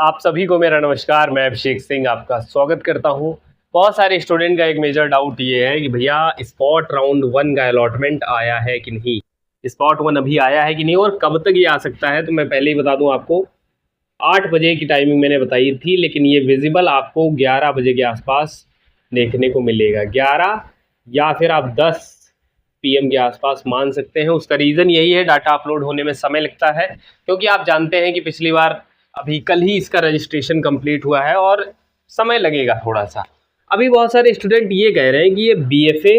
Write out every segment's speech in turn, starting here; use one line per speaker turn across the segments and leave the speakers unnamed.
आप सभी को मेरा नमस्कार। मैं अभिषेक सिंह आपका स्वागत करता हूं। बहुत सारे स्टूडेंट का एक मेजर डाउट ये है कि भैया स्पॉट राउंड 1 का अलॉटमेंट आया है कि नहीं, स्पॉट 1 अभी आया है कि नहीं और कब तक ये आ सकता है। तो मैं पहले ही बता दूं आपको, 8 बजे की टाइमिंग मैंने बताई थी, लेकिन ये विजिबल आपको 11 बजे के आसपास देखने को मिलेगा। 11 या फिर आप 10 PM के आसपास मान सकते हैं। उसका रीज़न यही है, डाटा अपलोड होने में समय लगता है, क्योंकि आप जानते हैं कि पिछली बार अभी कल ही इसका रजिस्ट्रेशन कंप्लीट हुआ है और समय लगेगा थोड़ा सा। अभी बहुत सारे स्टूडेंट ये कह रहे हैं कि ये BFA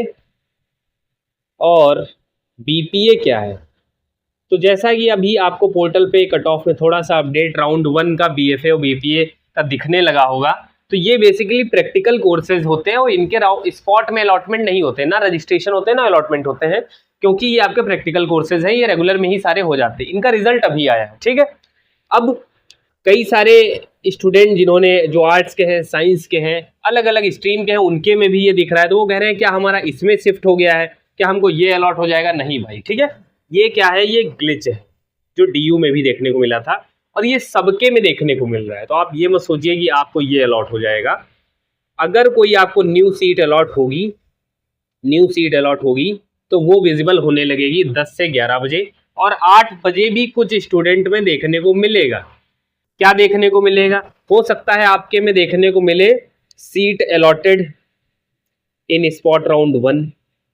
और BPA क्या है। तो जैसा कि अभी आपको पोर्टल पे कट ऑफ में थोड़ा सा अपडेट राउंड 1 का BFA और BPA का दिखने लगा होगा, तो ये बेसिकली प्रैक्टिकल कोर्सेज होते हैं और इनके स्पॉट में अलॉटमेंट नहीं होते, ना रजिस्ट्रेशन होते हैं ना अलॉटमेंट होते हैं, क्योंकि ये आपके प्रैक्टिकल कोर्सेज हैं, ये रेगुलर में ही सारे हो जाते हैं। इनका रिजल्ट अभी आया है, ठीक है। अब कई सारे स्टूडेंट जिन्होंने जो आर्ट्स के हैं, साइंस के हैं, अलग अलग स्ट्रीम के हैं, उनके में भी ये दिख रहा है, तो वो कह रहे हैं क्या हमारा इसमें शिफ्ट हो गया है, क्या हमको ये अलॉट हो जाएगा। नहीं भाई, ठीक है, ये क्या है, ये ग्लिच है जो DU में भी देखने को मिला था और ये सबके में देखने को मिल रहा है। तो आप ये मत सोचिए कि आपको ये अलॉट हो जाएगा। अगर कोई आपको न्यू सीट अलॉट होगी तो वो विजिबल होने लगेगी 10 से 11 बजे और 8 बजे भी कुछ स्टूडेंट में देखने को मिलेगा। क्या देखने को मिलेगा, हो सकता है आपके में देखने को मिले सीट अलॉटेड इन स्पॉट राउंड 1,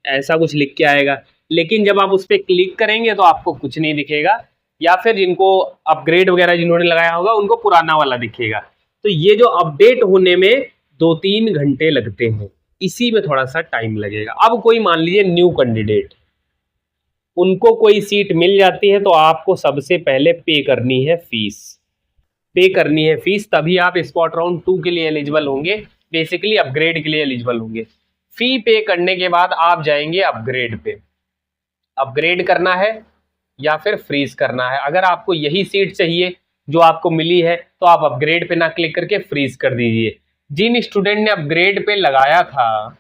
ऐसा कुछ लिख के आएगा, लेकिन जब आप उस पर क्लिक करेंगे तो आपको कुछ नहीं दिखेगा, या फिर जिनको अपग्रेड वगैरह जिन्होंने लगाया होगा उनको पुराना वाला दिखेगा। तो ये जो अपडेट होने में 2-3 घंटे लगते हैं, इसी में थोड़ा सा टाइम लगेगा। अब कोई मान लीजिए न्यू कैंडिडेट, उनको कोई सीट मिल जाती है तो आपको सबसे पहले पे करनी है फीस, तभी आप स्पॉट राउंड 2 के लिए एलिजिबल होंगे, बेसिकली अपग्रेड के लिए एलिजिबल होंगे। फी पे करने के बाद आप जाएंगे अपग्रेड पे, अपग्रेड करना है या फिर फ्रीज करना है। अगर आपको यही सीट चाहिए जो आपको मिली है तो आप अपग्रेड पे ना क्लिक करके फ्रीज कर दीजिए। जिन स्टूडेंट ने अपग्रेड पे लगाया था,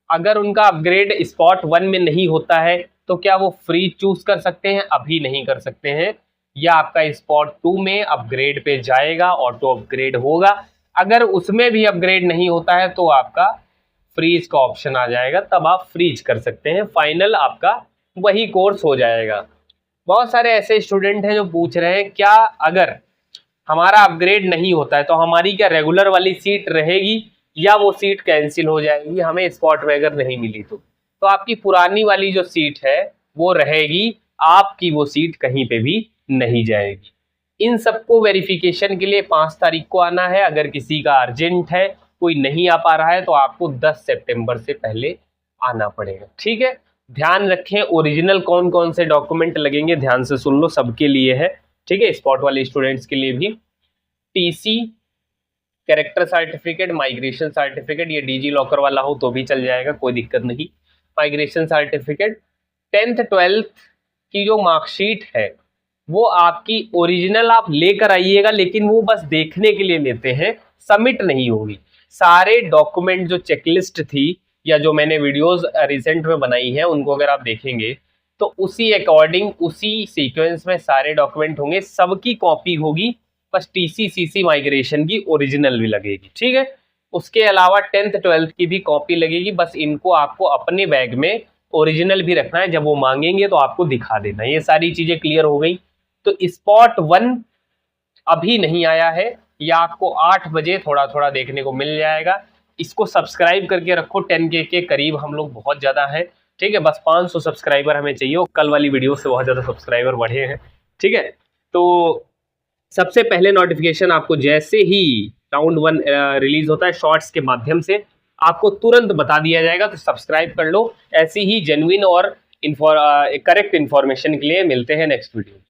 अगर उनका अपग्रेड स्पॉट 1 में नहीं होता है तो क्या वो फ्री चूज कर सकते हैं? अभी नहीं कर सकते हैं, या आपका स्पॉट 2 में अपग्रेड पे जाएगा, ऑटो अपग्रेड होगा। अगर उसमें भी अपग्रेड नहीं होता है तो आपका फ्रीज का ऑप्शन आ जाएगा, तब आप फ्रीज कर सकते हैं, फाइनल आपका वही कोर्स हो जाएगा। बहुत सारे ऐसे स्टूडेंट हैं जो पूछ रहे हैं क्या अगर हमारा अपग्रेड नहीं होता है तो हमारी क्या रेगुलर वाली सीट रहेगी या वो सीट कैंसिल हो जाएगी, हमें स्पॉट वगैरह नहीं मिली तो आपकी पुरानी वाली जो सीट है वो रहेगी, आपकी वो सीट कहीं पे भी नहीं जाएगी। इन सबको वेरिफिकेशन के लिए 5 तारीख को आना है। अगर किसी का अर्जेंट है, कोई नहीं आ पा रहा है, तो आपको 10 सितंबर से पहले आना पड़ेगा, ठीक है। ध्यान रखें, ओरिजिनल कौन कौन से डॉक्यूमेंट लगेंगे ध्यान से सुन लो, सबके लिए है, ठीक है, स्पॉट वाले स्टूडेंट्स के लिए भी। TC, character certificate, migration certificate, ये DG लॉकर वाला हो तो भी चल जाएगा, कोई दिक्कत नहीं। माइग्रेशन सर्टिफिकेट, 10th 12th की जो मार्कशीट है वो आपकी ओरिजिनल आप लेकर आइएगा, लेकिन वो बस देखने के लिए लेते हैं, सबमिट नहीं होगी। सारे डॉक्यूमेंट जो चेकलिस्ट थी या जो मैंने वीडियोस रिसेंट में बनाई है उनको अगर आप देखेंगे तो उसी अकॉर्डिंग, उसी सीक्वेंस में सारे डॉक्यूमेंट होंगे, सबकी कॉपी होगी, बस TC CC माइग्रेशन की ओरिजिनल भी लगेगी, ठीक है। उसके अलावा 10th 12th की भी कॉपी लगेगी, बस इनको आपको अपने बैग में ओरिजिनल भी रखना है, जब वो मांगेंगे तो आपको दिखा देना। ये सारी चीजें क्लियर हो गई। तो स्पॉट 1 अभी नहीं आया है, या आपको 8 बजे थोड़ा थोड़ा देखने को मिल जाएगा। इसको सब्सक्राइब करके रखो, 10K के करीब हम लोग बहुत ज़्यादा है, ठीक है, बस 500 सब्सक्राइबर हमें चाहिए, और कल वाली वीडियो से बहुत ज़्यादा सब्सक्राइबर बढ़े हैं, ठीक है। तो सबसे पहले नोटिफिकेशन आपको जैसे ही राउंड 1 रिलीज होता है शॉर्ट्स के माध्यम से आपको तुरंत बता दिया जाएगा, तो सब्सक्राइब कर लो। ऐसी ही जेन्युइन और करेक्ट इन्फॉर्मेशन के लिए मिलते हैं नेक्स्ट वीडियो।